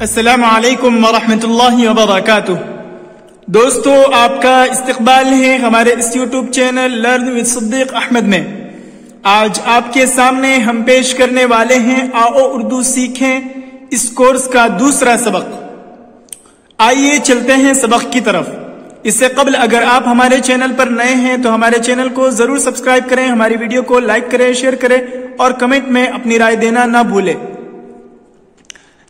السلام علیکم ورحمۃ اللہ وبرکاتہ۔ دوستو، آپ کا استقبال ہے ہمارے اس یوٹیوب چینل لرن وتھ صدیق احمد میں۔ آج آپ کے سامنے ہم پیش کرنے والے ہیں آؤ اردو سیکھیں اس کورس کا دوسرا سبق۔ آئیے چلتے ہیں سبق کی طرف۔ اس سے قبل اگر آپ ہمارے چینل پر نئے ہیں تو ہمارے چینل کو ضرور سبسکرائب کریں، ہماری ویڈیو کو لائک کریں، شیئر کریں اور کمنٹ میں اپنی رائے دینا نہ بھولیں۔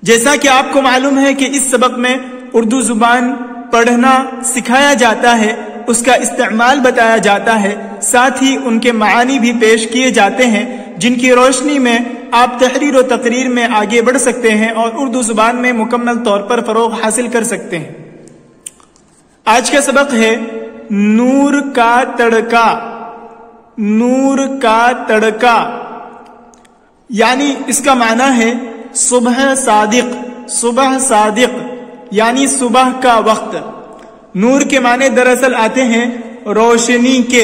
جیسا کہ آپ کو معلوم ہے کہ اس سبق میں اردو زبان پڑھنا سکھایا جاتا ہے، اس کا استعمال بتایا جاتا ہے، ساتھ ہی ان کے معانی بھی پیش کیے جاتے ہیں جن کی روشنی میں آپ تحریر و تقریر میں آگے بڑھ سکتے ہیں اور اردو زبان میں مکمل طور پر فروغ حاصل کر سکتے ہیں۔ آج کا سبق ہے نور کا تڑکا۔ نور کا تڑکا یعنی اس کا معنی ہے صبح صادق۔ صبح صادق یعنی صبح کا وقت۔ نور کے معنی دراصل آتے ہیں روشنی کے،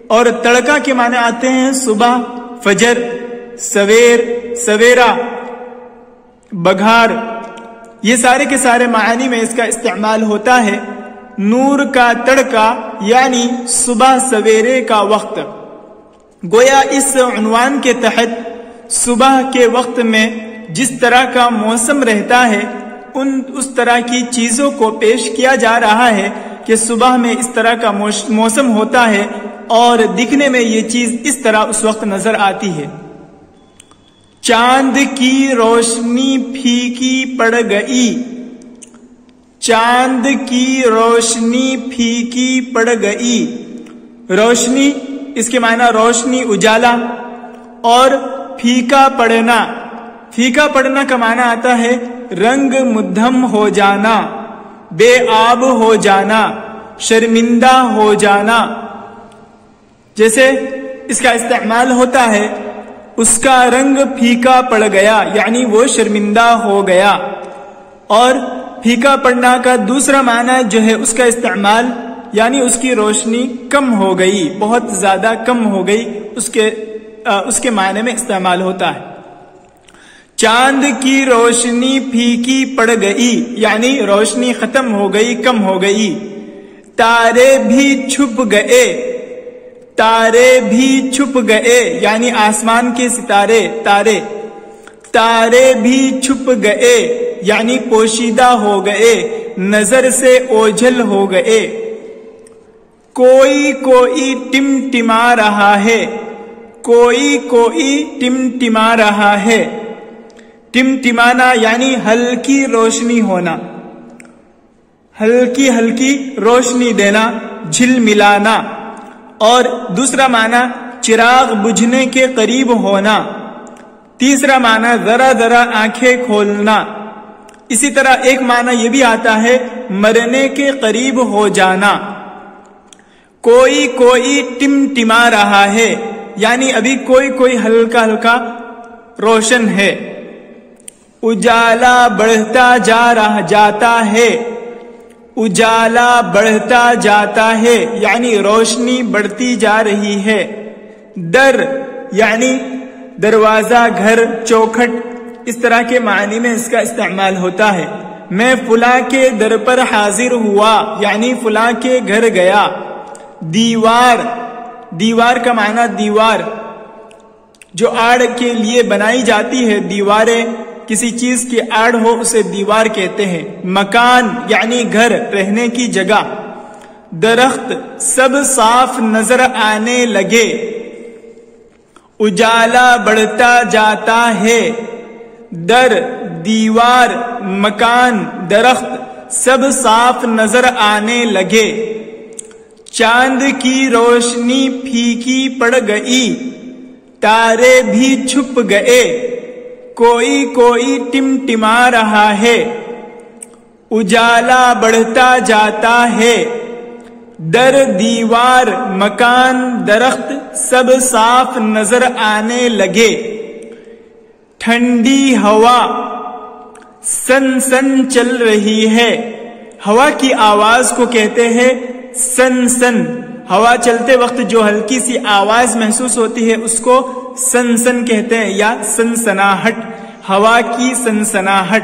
اور تڑکا کے معنی آتے ہیں صبح، فجر، سویر، سویرا، بگھار۔ یہ سارے کے سارے معانی میں اس کا استعمال ہوتا ہے۔ نور کا تڑکا یعنی صبح سویرے کا وقت۔ گویا اس عنوان کے تحت صبح کے وقت میں جس طرح کا موسم رہتا ہے اس طرح کی چیزوں کو پیش کیا جا رہا ہے کہ صبح میں اس طرح کا موسم ہوتا ہے اور دکھنے میں یہ چیز اس طرح اس وقت نظر آتی ہے۔ چاند کی روشنی پھیکی پڑ گئی۔ چاند کی روشنی پھیکی پڑ گئی۔ روشنی اس کے معنی روشنی، اجالا، اور پھیکا پڑنا۔ پھیکا پڑنا کا معنی آتا ہے رنگ مدھم ہو جانا، بے آب ہو جانا، شرمندہ ہو جانا۔ جیسے اس کا استعمال ہوتا ہے اس کا رنگ پھیکا پڑ گیا یعنی وہ شرمندہ ہو گیا۔ اور پھیکا پڑنا کا دوسرا معنی جو ہے اس کا استعمال یعنی اس کی روشنی کم ہو گئی، بہت زیادہ کم ہو گئی، اس کے معنی میں استعمال ہوتا ہے۔ چاند کی روشنی پھیکی پڑ گئی یعنی روشنی ختم ہو گئی، کم ہو گئی۔ تارے بھی چھپ گئے۔ تارے بھی چھپ گئے یعنی آسمان کے ستارے، تارے۔ تارے بھی چھپ گئے یعنی پوشیدہ ہو گئے، نظر سے اوجھل ہو گئے۔ کوئی کوئی ٹمٹما رہا ہے۔ کوئی کوئی ٹمٹما رہا ہے۔ ٹمٹمانا یعنی ہلکی روشنی ہونا، ہلکی ہلکی روشنی دینا، جھل ملانا۔ اور دوسرا معنی چراغ بجھنے کے قریب ہونا۔ تیسرا معنی ذرا ذرا آنکھیں کھولنا۔ اسی طرح ایک معنی یہ بھی آتا ہے مرنے کے قریب ہو جانا۔ کوئی کوئی ٹمٹما رہا ہے یعنی ابھی کوئی کوئی ہلکا ہلکا روشن ہے۔ اجالا بڑھتا جاتا ہے۔ اجالا بڑھتا جاتا ہے یعنی روشنی بڑھتی جا رہی ہے۔ در یعنی دروازہ، گھر، چوکھٹ، اس طرح کے معنی میں اس کا استعمال ہوتا ہے۔ میں فلاں کے در پر حاضر ہوا یعنی فلاں کے گھر گیا۔ دیوار، دیوار کا معنی دیوار، جو آڑ کے لیے بنائی جاتی ہے، دیواریں کسی چیز کی آڑ ہو اسے دیوار کہتے ہیں۔ مکان یعنی گھر، رہنے کی جگہ۔ درخت سب صاف نظر آنے لگے۔ اجالا بڑھتا جاتا ہے۔ در، دیوار، مکان، درخت سب صاف نظر آنے لگے۔ چاند کی روشنی پھیکی پڑ گئی۔ تارے بھی چھپ گئے۔ کوئی کوئی ٹمٹما رہا ہے۔ اجالا بڑھتا جاتا ہے۔ در، دیوار، مکان، درخت سب صاف نظر آنے لگے۔ ٹھنڈی ہوا سن سن چل رہی ہے۔ ہوا کی آواز کو کہتے ہیں سن سن۔ ہوا چلتے وقت جو ہلکی سی آواز محسوس ہوتی ہے اس کو سن سن کہتے ہیں، یا سنسناہٹ، ہوا کی سنسناہٹ۔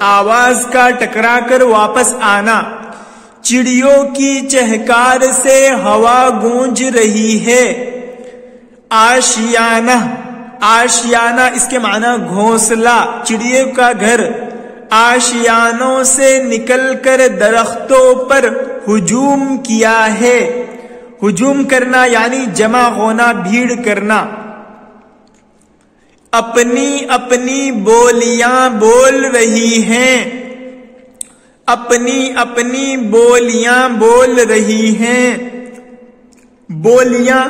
آواز کا ٹکرا کر واپس آنا. چڑیوں کی چہکار سے ہوا گونج رہی ہے. آشیانہ، آشیانہ اس کے معنی گھونسلہ، چڑیوں کا گھر. آشیانوں سے نکل کر درختوں پر ہجوم کیا ہے. ہجوم کرنا یعنی جمع ہونا، بھیڑ کرنا. اپنی اپنی بولیاں بول رہی ہیں. اپنی اپنی بولیاں بول رہی ہیں. بولیاں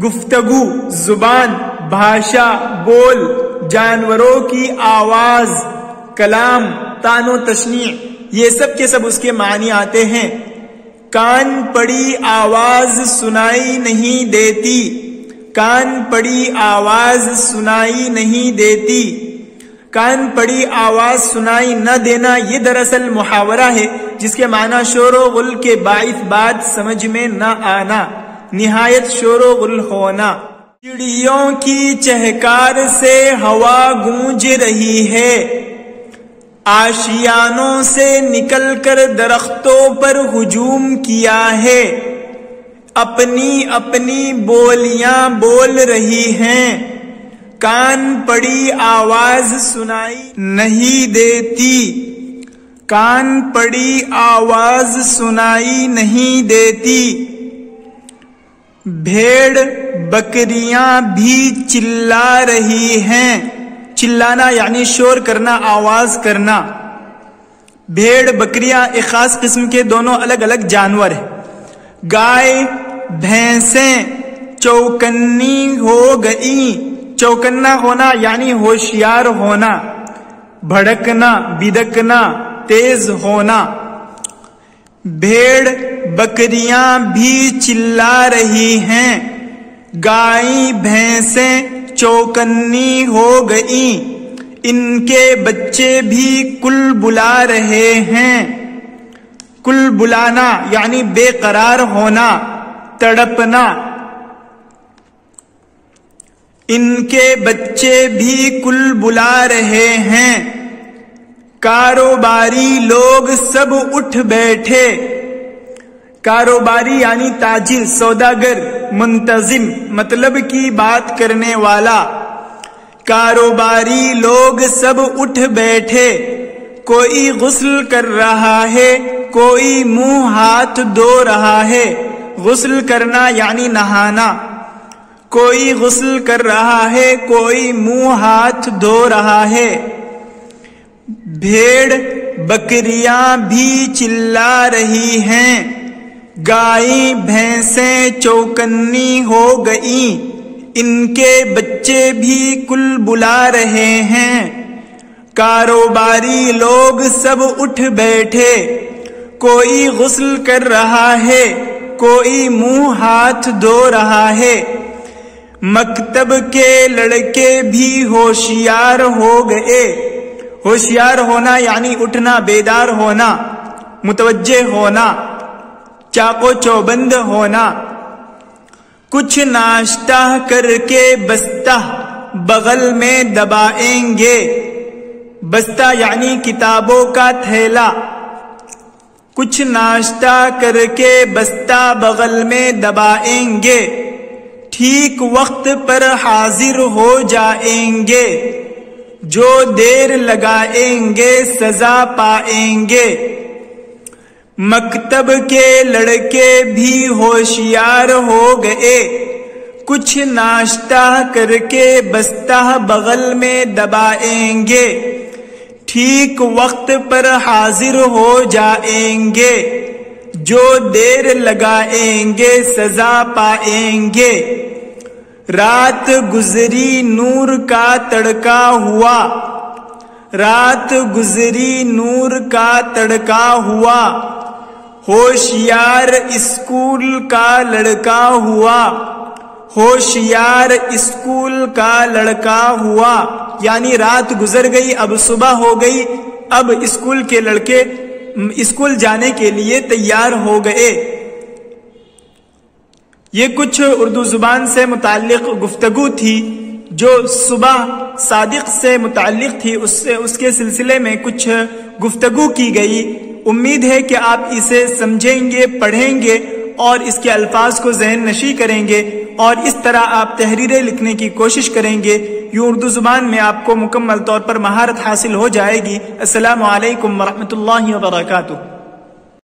گفتگو، زبان، بھاشا، بول، جانوروں کی آواز، کلام، تان و تشنیع، یہ سب کے سب اس کے معنی آتے ہیں. کان پڑی آواز سنائی نہیں دیتی. کان پڑی آواز سنائی نہیں دیتی. کان پڑی آواز سنائی نہ دینا یہ دراصل محاورہ ہے جس کے معنی شور و غل کے باعث بات سمجھ میں نہ آنا، نہایت شور و غل ہونا. چڑیوں کی چہکار سے ہوا گونج رہی ہے. آشیانوں سے نکل کر درختوں پر ہجوم کیا ہے. اپنی اپنی بولیاں بول رہی ہیں. کان پڑی آواز سنائی نہیں دیتی. کان پڑی آواز سنائی نہیں دیتی. بھیڑ بکریاں بھی چلا رہی ہیں. چلانا یعنی شور کرنا، آواز کرنا. بھیڑ بکریاں ایک خاص قسم کے دونوں الگ الگ جانور ہیں. گائے بھینسیں چوکنی ہو گئیں. چوکنا ہونا یعنی ہوشیار ہونا، بھڑکنا، بدکنا، تیز ہونا. بھیڑ بکریاں بھی چلا رہی ہیں. گائیں بھینسیں چوکنی ہو گئیں. ان کے بچے بھی کل بلا رہے ہیں. کل بلانا یعنی بے قرار ہونا، تڑپنا. ان کے بچے بھی کل بلا رہے ہیں. کاروباری لوگ سب اٹھ بیٹھے. کاروباری یعنی تاجر، سوداگر، منتظم، مطلب کی بات کرنے والا. کاروباری لوگ سب اٹھ بیٹھے. کوئی غسل کر رہا ہے، کوئی منہ ہاتھ دھو رہا ہے. غسل کرنا یعنی نہانا. کوئی غسل کر رہا ہے، کوئی منہ ہاتھ دھو رہا ہے. بھیڑ بکریاں بھی چلا رہی ہیں. گائیں بھینسیں چوکنی ہو گئیں. ان کے بچے بھی کل بلا رہے ہیں. کاروباری لوگ سب اٹھ بیٹھے. کوئی غسل کر رہا ہے، کوئی منہ ہاتھ دھو رہا ہے. مکتب کے لڑکے بھی ہوشیار ہو گئے. ہوشیار ہونا یعنی اٹھنا، بیدار ہونا، متوجہ ہونا، چاق و چوبند ہونا. کچھ ناشتہ کر کے بستہ بغل میں دبائیں گے. بستہ یعنی کتابوں کا تھیلا. کچھ ناشتہ کر کے بستہ بغل میں دبائیں گے. ٹھیک وقت پر حاضر ہو جائیں گے. جو دیر لگائیں گے سزا پائیں گے. مکتب کے لڑکے بھی ہوشیار ہو گئے. کچھ ناشتہ کر کے بستہ بغل میں دبائیں گے. ٹھیک وقت پر حاضر ہو جائیں گے. جو دیر لگائیں گے سزا پائیں گے. رات گزری نور کا تڑکا ہوا. رات گزری نور کا تڑکا ہوا. ہوشیار اسکول کا لڑکا ہوا. ہوشیار اسکول کا لڑکا ہوا یعنی رات گزر گئی، اب صبح ہو گئی، اب اسکول کے لڑکے اسکول جانے کے لیے تیار ہو گئے. یہ کچھ اردو زبان سے متعلق گفتگو تھی جو صبح صادق سے متعلق تھی. اس کے سلسلے میں کچھ گفتگو کی گئی۔ امید ہے کہ آپ اسے سمجھیں گے، پڑھیں گے اور اس کے الفاظ کو ذہن نشی کریں گے اور اس طرح آپ تحریریں لکھنے کی کوشش کریں گے، یوں اردو زبان میں آپ کو مکمل طور پر مہارت حاصل ہو جائے گی۔ السلام علیکم ورحمۃ اللہ وبرکاتہ۔